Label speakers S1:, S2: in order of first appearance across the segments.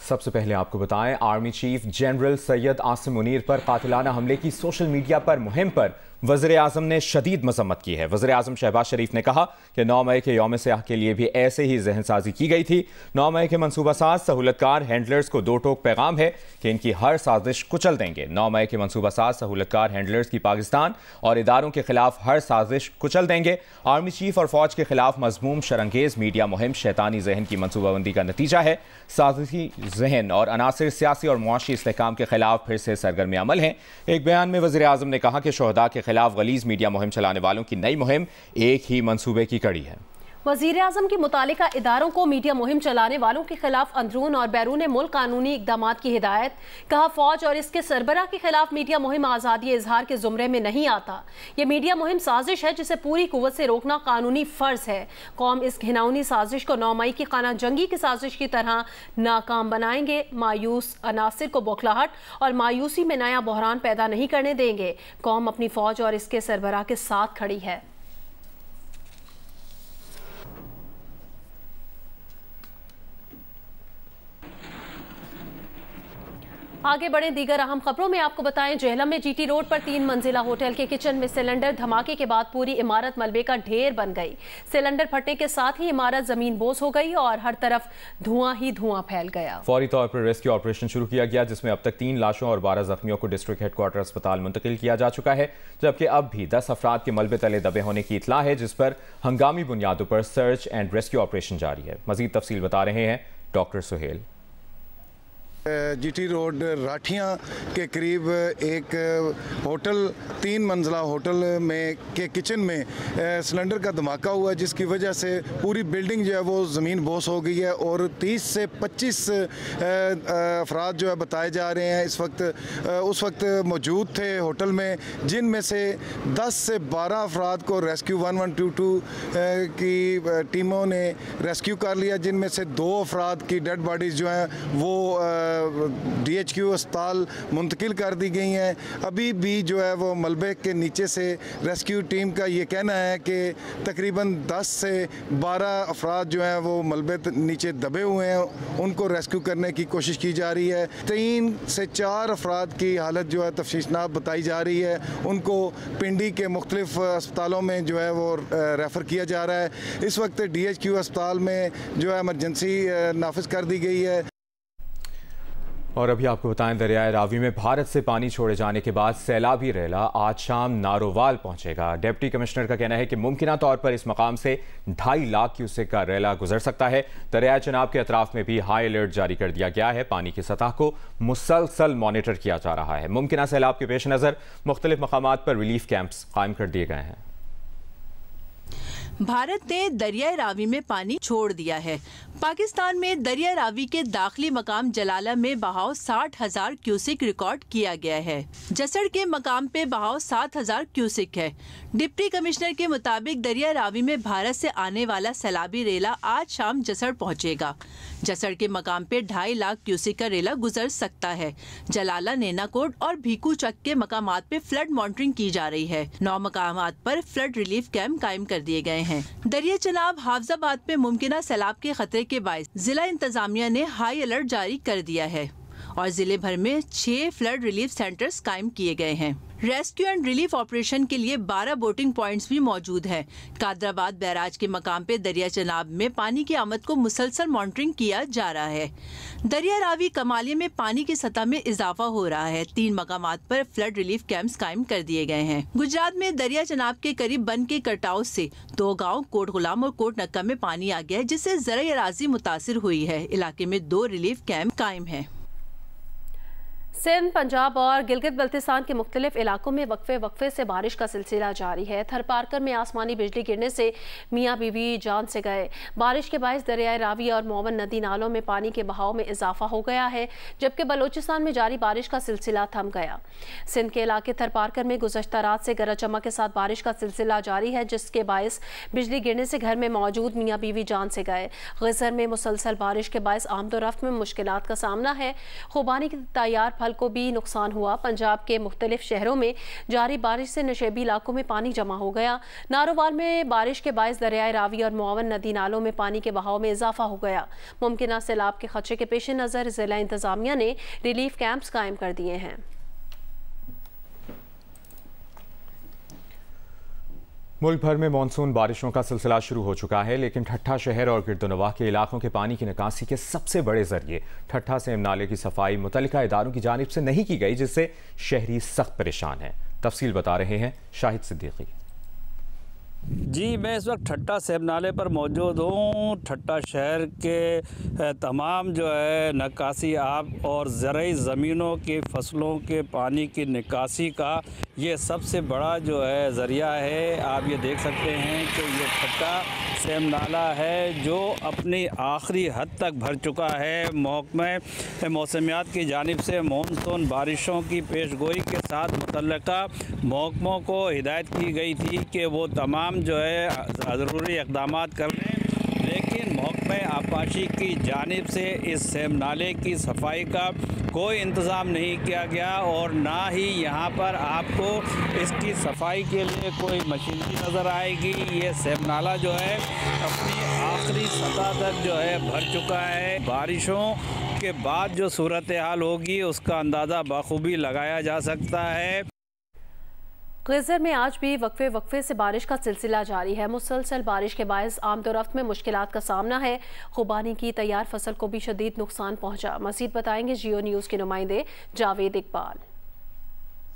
S1: सबसे पहले आपको बताएं, army chief general Syed Asim Munir पर कातिलाना हमले की सोशल मीडिया पर मुहिम पर वज़ीर-ए-आज़म ने शदीद मज़म्मत की है। वज़ीर-ए-आज़म शहबाज शरीफ ने कहा कि 9 मई के यौम सियाह के लिए भी ऐसे ही जहनसाजी की गई थी। 9 मई के मनसूबासाज सहूलतकार हैंडलर्स को 2 टोक पैगाम है कि इनकी हर साजिश कुचल देंगे। 9 मई के मनसूबासाज सहूलतकार हैंडलर्स की पाकिस्तान और इदारों के खिलाफ हर साजिश कुचल देंगे। आर्मी चीफ और फौज के खिलाफ मजमूम शरंगेज मीडिया मुहिम शैतानी जहन की मनसूबाबंदी का नतीजा है। साजिशी जहन और अनासिर सियासी और मुआशी इस्तेहकाम के खिलाफ फिर से सरगर्म अमल हैं। एक बयान में वज़ीर-ए-आज़म ने कहा कि शोहदा के खिलाफ गलीज मीडिया मुहिम चलाने वालों की नई मुहिम एक ही मंसूबे की कड़ी है।
S2: वज़ीर-ए-आज़म की मुतालिका इदारों को मीडिया मुहिम चलाने वालों के खिलाफ अंदरून और बैरून मुल्क कानूनी इक़दाम की हिदायत। कहा, फौज और इसके सरबराह के खिलाफ मीडिया मुहिम आज़ादी इजहार के ज़ुमरे में नहीं आता। ये मीडिया मुहिम साजिश है जिसे पूरी कुव्वत से रोकना कानूनी फ़र्ज है। कौम इस घिनौनी साजिश को 9 मई की खाना जंगी की साजिश की तरह नाकाम बनाएंगे। मायूस अनासिर को बौखलाहट और मायूसी में नया बहरान पैदा नहीं करने देंगे। कौम अपनी फौज और इसके सरबराह के साथ खड़ी है। आगे बढ़े दीगर अहम खबरों में आपको बताएं, जेहलम में जीटी रोड पर 3 मंजिला होटल के किचन में सिलेंडर धमाके के बाद पूरी इमारत मलबे का ढेर बन गई। सिलेंडर फटने के साथ ही इमारत जमीन बोस हो गई और हर तरफ धुआं ही धुआं फैल गया।
S1: फौरी तौर पर रेस्क्यू ऑपरेशन शुरू किया गया, जिसमें अब तक 3 लाशों और 12 जख्मियों को डिस्ट्रिक्ट हेडक्वार्टर अस्पताल मुंतकिल किया जा चुका है, जबकि अब भी 10 अफराद के मलबे तले दबे होने की इतला है, जिस पर हंगामी बुनियादों पर सर्च एंड रेस्क्यू ऑपरेशन जारी है। मजीद तफसील बता रहे हैं डॉक्टर सुहेल।
S3: जीटी रोड राठियाँ के करीब एक होटल 3 मंजिला होटल में के किचन में सिलेंडर का धमाका हुआ, जिसकी वजह से पूरी बिल्डिंग जो है वो ज़मीन बोस हो गई है और 30 से 25 अफराद जो है बताए जा रहे हैं उस वक्त मौजूद थे होटल में, जिनमें से 10 से 12 अफराद को रेस्क्यू 1122 की टीमों ने रेस्क्यू कर लिया, जिनमें से 2 अफराद की डेड बॉडीज़ जो हैं वो DHQ अस्पताल मुंतकिल कर दी गई हैं। अभी भी जो है वो मलबे के नीचे से रेस्क्यू टीम का ये कहना है कि तकरीबन 10 से 12 अफराद जो हैं वो मलबे नीचे दबे हुए हैं, उनको रेस्क्यू करने की कोशिश की जा रही है। 3 से 4 अफराद की हालत जो है तफसीशनाक बताई जा रही है, उनको पिंडी के मुख्तलिफ अस्पतालों में जो है वो रेफ़र किया जा रहा है। इस वक्त DHQ अस्पताल में जो है इमरजेंसी नाफिज कर दी गई है।
S1: और अभी आपको बताएं, दरियाए रावी में भारत से पानी छोड़े जाने के बाद सैलाबी रेला आज शाम नारोवाल पहुंचेगा। डिप्टी कमिश्नर का कहना है कि मुमकिना तौर पर इस मकाम से 2.5 लाख क्यूसेक का रेला गुजर सकता है। दरियाए चनाब के अतराफ में भी हाई अलर्ट जारी कर दिया गया है। पानी की सतह को मुसलसल मॉनिटर किया जा रहा है। मुमकिना सैलाब के पेश नज़र मुख्तलिफ मकामात पर रिलीफ कैंप्स कायम कर दिए गए हैं।
S4: भारत ने दरियाए रावी में पानी छोड़ दिया है। पाकिस्तान में दरिया रावी के दाखिली मकाम जलाला में बहाव 60,000 क्यूसिक रिकॉर्ड किया गया है। जसड़ के मकाम पे बहाव 7,000 क्यूसिक है। डिप्टी कमिश्नर के मुताबिक दरिया रावी में भारत से आने वाला सैलाबी रेला आज शाम जसड़ पहुंचेगा। जसड़ के मकाम पे 2.5 लाख क्यूसिक का रेला गुजर सकता है। जलाला, नैनाकोट और भीकू चक के मकामात पे फ्लड मॉनिटरिंग की जा रही है। 9 मकामात पर फ्लड रिलीफ कैंप कायम कर दिए गए हैं। दरिया चनाब, हाफजाबाद पे मुमकिना सैलाब के खतरे के बायस जिला इंतजामिया ने हाई अलर्ट जारी कर दिया है और जिले भर में 6 फ्लड रिलीफ सेंटर्स कायम किए गए हैं। रेस्क्यू एंड रिलीफ ऑपरेशन के लिए 12 बोटिंग पॉइंट्स भी मौजूद हैं। कादराबाद बैराज के मकाम पे दरिया चनाब में पानी की आमद को मुसलसल मॉनिटरिंग किया जा रहा है। दरिया रावी कमालिया में पानी की सतह में इजाफा हो रहा है। 3 मकामात पर फ्लड रिलीफ कैंप्स कायम कर दिए गए हैं। गुजरात में दरिया चनाब के करीब बन के कटाव से 2 गाँव कोट गुलाम और कोट नक्का में पानी आ गया है, जिससे ज़राई अराजी मुतासिर हुई है। इलाके में 2 रिलीफ कैंप कायम है।
S2: सिंध, पंजाब और गिलगित बल्तिस्तान के मुख्तलिफ इलाकों में वक्फे से बारिश का सिलसिला जारी है। थरपारकर में आसमानी बिजली गिरने से मियाँ बीवी जान से गए। बारिश के बायस दरियाए रावी और मोवन नदी नालों में पानी के बहाव में इजाफा हो गया है, जबकि बलोचिस्तान में जारी बारिश का सिलसिला थम गया। सिंध के इलाके थरपारकर में गुज़श्ता रात से गरज चमक के साथ बारिश का सिलसिला जारी है, जिसके बायस बिजली गिरने से घर में मौजूद मियाँ बीवी जान से गए। गज़र में मुसलसल बारिश के बायस आमदोरफ्त में मुश्किलात का सामना है। खुबानी की तैयार महल को भी नुकसान हुआ। पंजाब के मुख्तलिफ शहरों में जारी बारिश से नशेबी इलाकों में पानी जमा हो गया। नारोवाल में बारिश के बायस दरियाए रावी और मुआवन नदी नालों में पानी के बहाव में इजाफा हो गया। मुमकिन सैलाब के खदशे के पेश नज़र जिला इंतजामिया ने रिलीफ कैंप्स कायम कर दिए हैं।
S1: मुल्क भर में मानसून बारिशों का सिलसिला शुरू हो चुका है, लेकिन ठट्ठा शहर और गिरदोनवाह के इलाकों के पानी की निकासी के सबसे बड़े जरिए ठट्ठा सेम नाले की सफाई मुतल्लिका इदारों की जानिब से नहीं की गई, जिससे शहरी सख्त परेशान हैं। तफसील बता रहे हैं शाहिद सिद्दीकी।
S5: जी, मैं इस वक्त ठट्ठा सेम नाले पर मौजूद हूँ। ठट्ठा शहर के तमाम जो है निकासी आब और ज़रूरी ज़मीनों की फसलों के पानी की निकासी का ये सबसे बड़ा जो है ज़रिया है। आप ये देख सकते हैं कि ये ठट्ठा सेम नाला है जो अपनी आखिरी हद तक भर चुका है। महकमा मौसमियात की जानिब से मानसून बारिशों की पेशगोई के साथ मुतल्लिका महकमों को हिदायत की गई थी कि वो तमाम जो है ज़रूरी इक़दाम कर लें, लेकिन महकमा आबपाशी की जानिब से इस सेम नाले की सफाई का कोई इंतज़ाम नहीं किया गया और ना ही यहाँ पर आपको इसकी सफाई के लिए कोई मशीनरी नज़र आएगी। ये सेम नाला जो है अपनी आखिरी सतह तक जो है भर चुका है। बारिशों के बाद जो सूरत हाल होगी उसका अंदाज़ा बखूबी लगाया जा सकता है।
S2: गज़र में आज भी वक्फे से बारिश का सिलसिला जारी है। मुसलसल बारिश के बायस आमदोरफ्त में मुश्किलात का सामना है। खुबानी की तैयार फसल को भी शदीद नुकसान पहुंचा। मज़ीद बताएंगे जियो न्यूज़ के नुमाइंदे जावेद इकबाल।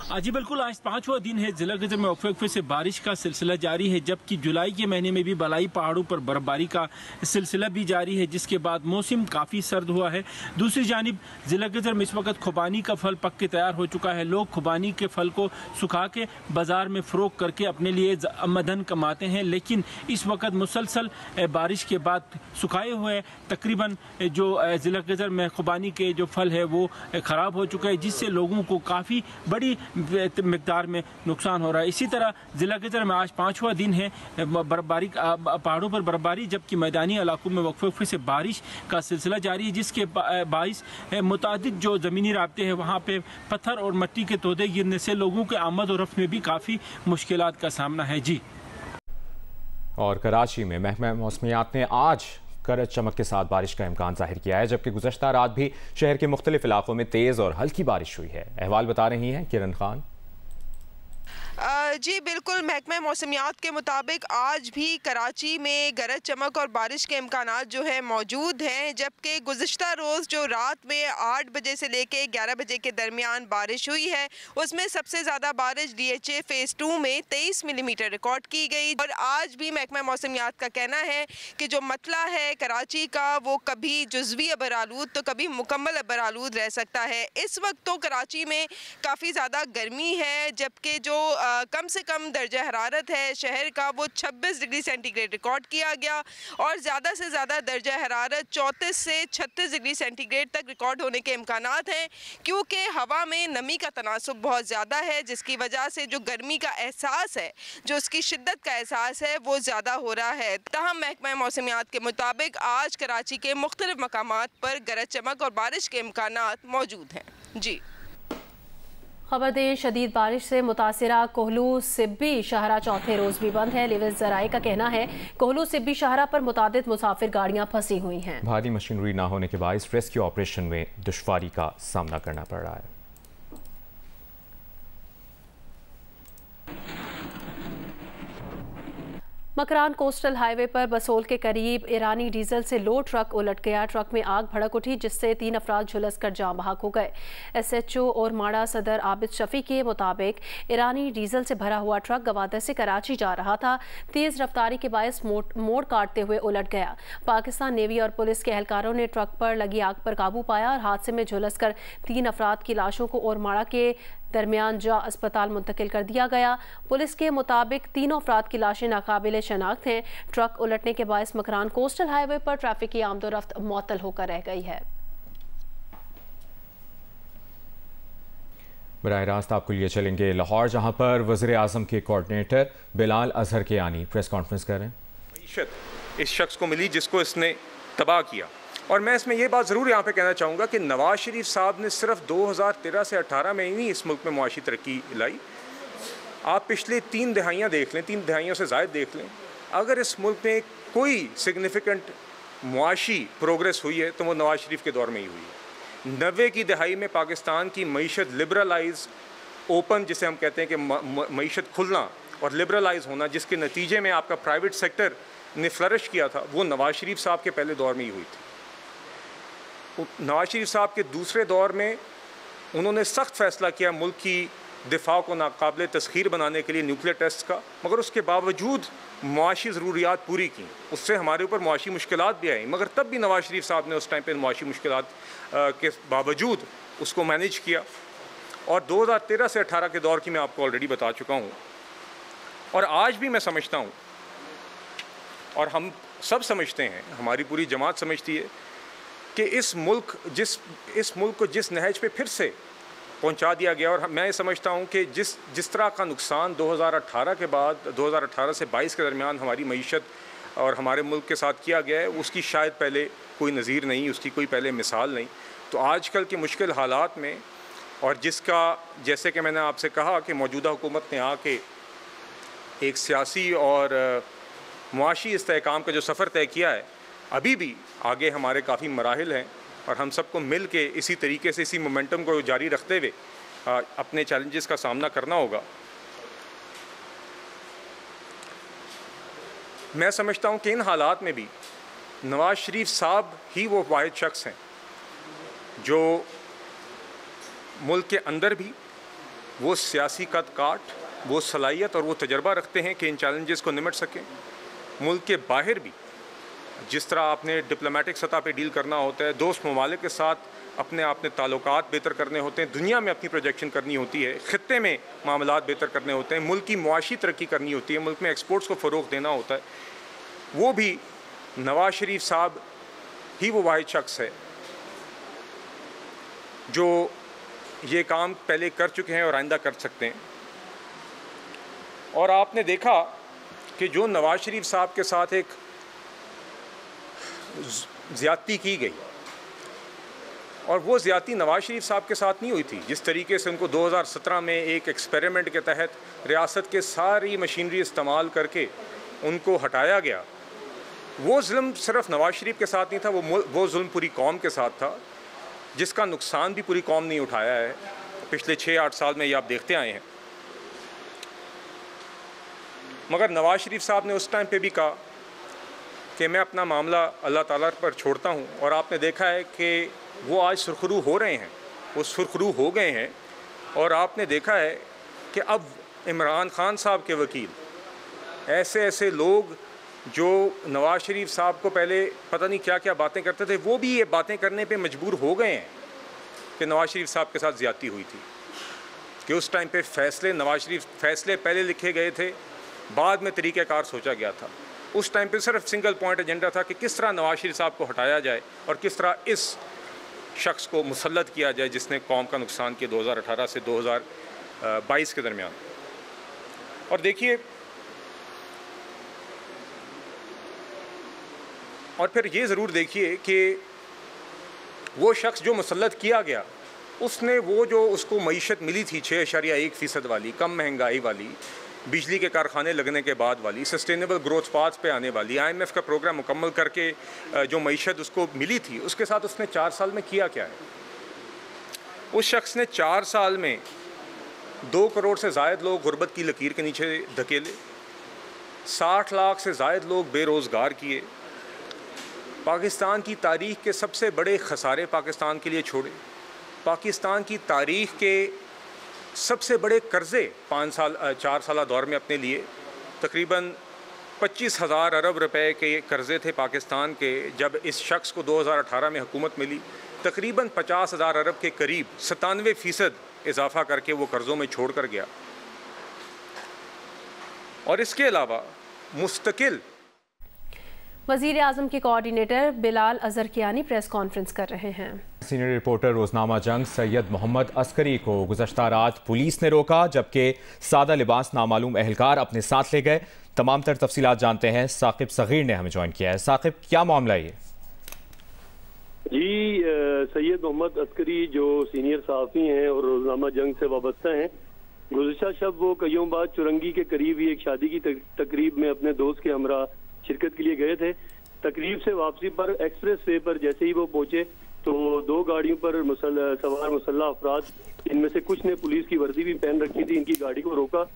S6: जी बिल्कुल, आज 5वां दिन है। जिला गजर में वक्फे से बारिश का सिलसिला जारी है, जबकि जुलाई के महीने में भी बलाई पहाड़ों पर बर्फबारी का सिलसिला भी जारी है, जिसके बाद मौसम काफ़ी सर्द हुआ है। दूसरी जानिब जिला गजर में इस वक्त खुबानी का फल पक के तैयार हो चुका है। लोग खुबानी के फल को सुखा के बाज़ार में फ़रोख्त करके अपने लिए आमदन कमाते हैं, लेकिन इस वक्त मुसलसल बारिश के बाद सुखाए हुए तकरीबन जो जिला गजर में खुबानी के जो फल है वो ख़राब हो चुका है, जिससे लोगों को काफ़ी बड़ी मिकदार में नुकसान हो रहा है। इसी तरह जिला गजर में आज 5वां दिन है बर्फबारी, पहाड़ों पर बर्फबारी, जबकि मैदानी इलाकों में वक्फे से बारिश का सिलसिला जारी है, जिसके बाइस मुतादिद जो ज़मीनी राब्ते हैं वहाँ पे पत्थर और मिट्टी के तोदे गिरने से लोगों के आमद और रफ्त में भी काफ़ी मुश्किलात का सामना है। जी,
S1: और कराची में महकमा मौसमियात ने आज गरज चमक के साथ बारिश का इम्कान जाहिर किया है, जबकि गुज़श्ता रात भी शहर के मुख्तलिफ इलाकों में तेज़ और हल्की बारिश हुई है। अहवाल बता रही हैं किरण खान।
S7: जी बिल्कुल, महकमा मौसमियात के मुताबिक आज भी कराची में गरज चमक और बारिश के इम्कानात जो है मौजूद हैं, जबकि गुज़िश्ता रोज़ जो रात में 8 बजे से लेके 11 बजे के दरमियान बारिश हुई है उसमें सबसे ज़्यादा बारिश DHA फ़ेज़ 2 में 23 मिलीमीटर रिकॉर्ड की गई। और आज भी महकमा मौसमियात का कहना है कि जो मतला है कराची का वो कभी जुज़वी अबर आलूद तो कभी मुकम्मल अबर आलूद रह सकता है। इस वक्त तो कराची में काफ़ी ज़्यादा गर्मी है, जबकि जो कम से कम दर्जा हरारत है शहर का वो 26 डिग्री सेंटीग्रेड रिकॉर्ड किया गया और ज़्यादा से ज़्यादा दर्जा हरारत 34 से 36 डिग्री सेंटीग्रेड तक रिकॉर्ड होने के इम्कानात हैं, क्योंकि हवा में नमी का तनासुब बहुत ज़्यादा है, जिसकी वजह से जो गर्मी का एहसास है, जो उसकी शिद्दत का एहसास है वो ज़्यादा हो रहा है। तहम महकमा मौसमियात के मुताबिक आज कराची के मुख्तलिफ मकामात पर गरज चमक और बारिश के इम्कानात मौजूद हैं। जी,
S2: खबर दें, शदीद बारिश से मुतासिरा कोहलू सिब्बी शाहरा चौथे रोज भी बंद है। लिविस जराए का कहना है कोहलू सिब्बी शाहरा पर मुतादिद मुसाफिर गाड़ियां फंसी हुई हैं। भारी
S1: मशीनरी ना होने के बायस रेस्क्यू ऑपरेशन में दुश्वारी का सामना करना पड़ रहा है।
S2: मकरान कोस्टल हाईवे पर बसोल के करीब ईरानी डीजल से लोड ट्रक उलट गया। ट्रक में आग भड़क उठी, जिससे 3 अफराद झुलस कर जाँ बहक हो गए। SHO और माड़ा सदर आबिद शफी के मुताबिक ईरानी डीजल से भरा हुआ ट्रक गवादर से कराची जा रहा था। तेज रफ्तारी के बायस मोड़ काटते हुए उलट गया। पाकिस्तान नेवी और पुलिस के एहलकारों ने ट्रक पर लगी आग पर काबू पाया और हादसे में झुलस कर 3 अफराद की लाशों को और माड़ा के दरमियान जा अस्पताल मुंतकिल कर दिया गया। पुलिस के मुताबिक तीनों अफराद की लाशें नाकाबिले शनाख्त हैं। ट्रक उलटने के बायस मकरान कोस्टल हाईवे पर ट्रैफिक की आमदोरफ्त मुअत्तल होकर रह गई है।
S1: बराह रास्त आपको लिए चलेंगे लाहौर, जहां पर वज़ीर आज़म के कोऑर्डिनेटर बिलाल अजहर के आनी प्रेस कॉन्फ्रेंस कर रहे हैं।
S8: इस शख्स को मिली जिसको इसने तबाह किया और मैं इसमें ये बात ज़रूर यहाँ पे कहना चाहूँगा कि नवाज़ शरीफ साहब ने सिर्फ 2013 से 18 में ही नहीं इस मुल्क में मुआशी तरक्की लाई। आप पिछले 3 दहाइयाँ देख लें, 3 दहाइयों से ज़ायद देख लें, अगर इस मुल्क में कोई सिग्निफिकेंट मुआशी प्रोग्रेस हुई है तो वो नवाज़ शरीफ के दौर में ही हुई है। 90 की दहाई में पाकिस्तान की मईशत लिबरलाइज, ओपन जिसे हम कहते हैं कि मईशत खुलना और लिबरलाइज होना, जिसके नतीजे में आपका प्राइवेट सेक्टर ने फ्लरिश किया था, वो नवाज़ शरीफ साहब के पहले दौर में ही हुई थी। नवाज़ शरीफ साहब के दूसरे दौर में उन्होंने सख्त फैसला किया मुल्क की दिफा को नाकाबिल तस्खीर बनाने के लिए न्यूक्लियर टेस्ट का, मगर उसके बावजूद मुआशी ज़रूरियात पूरी की। उससे हमारे ऊपर मुआशी मुश्किलात भी आई, मगर तब भी नवाज़ शरीफ साहब ने उस टाइम पे मुआशी मुश्किलात के बावजूद उसको मैनेज किया। और 2013 से 18 के दौर की मैं आपको ऑलरेडी बता चुका हूँ। और आज भी मैं समझता हूँ, और हम सब समझते हैं, हमारी पूरी जमात समझती है कि इस मुल्क को जिस नहज पे फिर से पहुंचा दिया गया, और मैं समझता हूं कि जिस तरह का नुकसान 2018 के बाद 2018 से 22 के दरमियान हमारी मईशत और हमारे मुल्क के साथ किया गया है, उसकी शायद पहले कोई नज़ीर नहीं, उसकी कोई पहले मिसाल नहीं। तो आजकल के मुश्किल हालात में, और जिसका जैसे कि मैंने आपसे कहा कि मौजूदा हुकूमत ने आके एक सियासी और मुआशी इस्तेहकाम का जो सफ़र तय किया है, अभी भी आगे हमारे काफ़ी मराहिल हैं और हम सबको मिल के इसी तरीके से, इसी मोमेंटम को जारी रखते हुए अपने चैलेंजेस का सामना करना होगा। मैं समझता हूँ कि इन हालात में भी नवाज़ शरीफ साहब ही वो वाहिद शख्स हैं जो मुल्क के अंदर भी वो सियासी कद काट, वो सलाहियत और वो तजर्बा रखते हैं कि इन चैलेंजेस को निमट सकें। मुल्क के बाहर भी जिस तरह आपने डिप्लोमेटिक सतह पे डील करना होता है, दोस्त ममालिक के साथ अपने ताल्लुकात बेहतर करने होते हैं, दुनिया में अपनी प्रोजेक्शन करनी होती है, ख़ित्ते में मामलात बेहतर करने होते हैं, मुल्क की मुआशी तरक्की करनी होती है, मुल्क में एक्सपोर्ट्स को फ़रोग़ देना होता है, वो भी नवाज़ शरीफ साहब ही वो वाहिद शख्स है जो ये काम पहले कर चुके हैं और आइंदा कर सकते हैं। और आपने देखा कि जो नवाज़ शरीफ साहब के साथ एक ज़्यादती की गई, और वो ज़्यादती नवाज़ शरीफ साहब के साथ नहीं हुई थी। जिस तरीके से उनको 2017 में एक एक्सपेरिमेंट के तहत रियासत के सारी मशीनरी इस्तेमाल करके उनको हटाया गया, वो जुल्म सिर्फ नवाज़ शरीफ के साथ नहीं था, वो जुल्म पूरी कौम के साथ था, जिसका नुकसान भी पूरी कौम ने उठाया है। पिछले 6-8 साल में ये आप देखते आए हैं। मगर नवाज़ शरीफ साहब ने उस टाइम पे भी कहा कि मैं अपना मामला अल्लाह ताला पर छोड़ता हूँ, और आपने देखा है कि वो आज सुरखरू हो रहे हैं, वो सुरखरू हो गए हैं। और आपने देखा है कि अब इमरान खान साहब के वकील, ऐसे लोग जो नवाज़ शरीफ साहब को पहले पता नहीं क्या क्या बातें करते थे, वो भी ये बातें करने पे मजबूर हो गए हैं कि नवाज़ शरीफ साहब के साथ ज़्यादती हुई थी, कि उस टाइम पे फैसले पहले लिखे गए थे, बाद में तरीक़ाकार सोचा गया था। उस टाइम पे सिर्फ सिंगल पॉइंट एजेंडा था कि किस तरह नवाज़ शरीफ साहब को हटाया जाए और किस तरह इस शख्स को मुसल्लत किया जाए जिसने कौम का नुकसान किया 2018 से 2022 के दरमियान। और देखिए, और फिर ये ज़रूर देखिए कि वो शख्स जो मुसल्लत किया गया, उसने वो जो उसको मईशत मिली थी 6.1% वाली, कम महंगाई वाली, बिजली के कारखाने लगने के बाद वाली, सस्टेनेबल ग्रोथ पाथ पे आने वाली, IMF का प्रोग्राम मुकम्मल करके जो मईशत उसको मिली थी, उसके साथ उसने 4 साल में किया क्या है? उस शख्स ने 4 साल में 2 करोड़ से ज़ायद लोग गुर्बत की लकीर के नीचे धकेले, 60 लाख से ज़ायद लोग बेरोज़गार किए, पाकिस्तान की तारीख़ के सबसे बड़े खसारे पाकिस्तान के लिए छोड़े, पाकिस्तान की तारीख़ के सबसे बड़े कर्ज़े 4 साल दौर में अपने लिए, तकरीबन 25,000 अरब रुपए के कर्ज़े थे पाकिस्तान के। जब इस शख्स को 2018 में हुकूमत मिली, तकरीबन 50,000 अरब के करीब 97% इजाफ़ा करके वो कर्ज़ों में छोड़ कर गया। और इसके अलावा मुस्तकिल
S2: वज़ीर आज़म के कोऑर्डिनेटर बिलाल अज़रकियानी प्रेस कॉन्फ्रेंस कर रहे हैं।
S1: सीनियर रिपोर्टर रोजनामा जंग सैयद मोहम्मद अस्करी को गुज़श्ता रात पुलिस ने रोका, जबकि सादा लिबास नामालूम एहलकार अपने साथ ले गए। तमाम तर तफसीलात जानते हैं, साकिब सगीर ने हमें ज्वाइन किया है। साकिब, क्या मामला ये?
S9: जी, सैयद मोहम्मद अस्करी जो सीनियर सहाफ़ी हैं और रोजनामा जंग से वाबस्ता हैं, गुज़िश्ता शब वो कईयों बाद चुरंगी के करीब ही एक शादी की तकरीब में अपने दोस्त के हमरा शिरकत के लिए गए थे। तकरीब से वापसी पर एक्सप्रेस वे पर जैसे ही वो पहुंचे तो 2 गाड़ियों पर सवार मुसल्लह अफराद, इनमें से कुछ ने पुलिस की वर्दी भी पहन रखी थी, इनकी गाड़ी को रोका,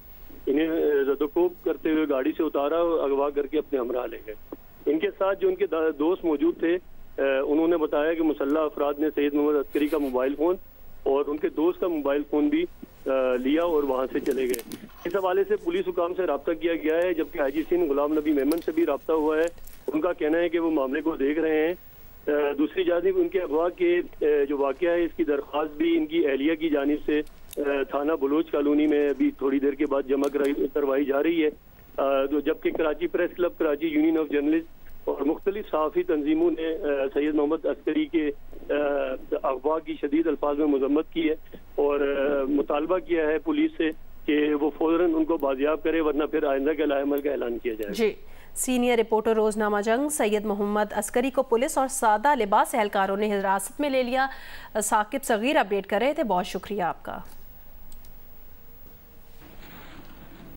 S9: इन्हें रदोकोब करते हुए गाड़ी से उतारा और अगवा करके अपने हमरा ले गए। इनके साथ जो उनके दोस्त मौजूद थे, उन्होंने बताया कि मुसल्लह अफराद ने सैयद मोहम्मद अस्करी का मोबाइल फ़ोन और उनके दोस्त का मोबाइल फ़ोन भी लिया और वहाँ से चले गए। इस हवाले से पुलिस हुकाम से रब्ता किया गया है, जबकि आईजी सिंध गुलाम नबी मेमन से भी रब्ता हुआ है। उनका कहना है कि वो मामले को देख रहे हैं। दूसरी जानिब उनके अगवा के जो वाक़या है, इसकी दरख्वास्त भी इनकी अहलिया की जानिब से थाना बलोच कॉलोनी में अभी थोड़ी देर के बाद जमा करवाई जा रही है। जबकि Karachi press club, Karachi union of journalist और मुख्तलिफ सहाफ़ी तंजीमों ने सैयद मोहम्मद अस्करी के अगवा की शदीद अल्फाज में मजम्मत की है और मुतालबा किया है पुलिस से कि वो फौरन उनको बाजियाब करे, वरना फिर आइंदा के लाएमल का ऐलान किया जाए।
S2: जी, सीनियर रिपोर्टर रोजनामा जंग सैयद मोहम्मद अस्करी को पुलिस और सादा लिबास एहलकारों ने हिरासत में ले लिया। साकिब सगीर अपडेट कर रहे थे, बहुत शुक्रिया आपका।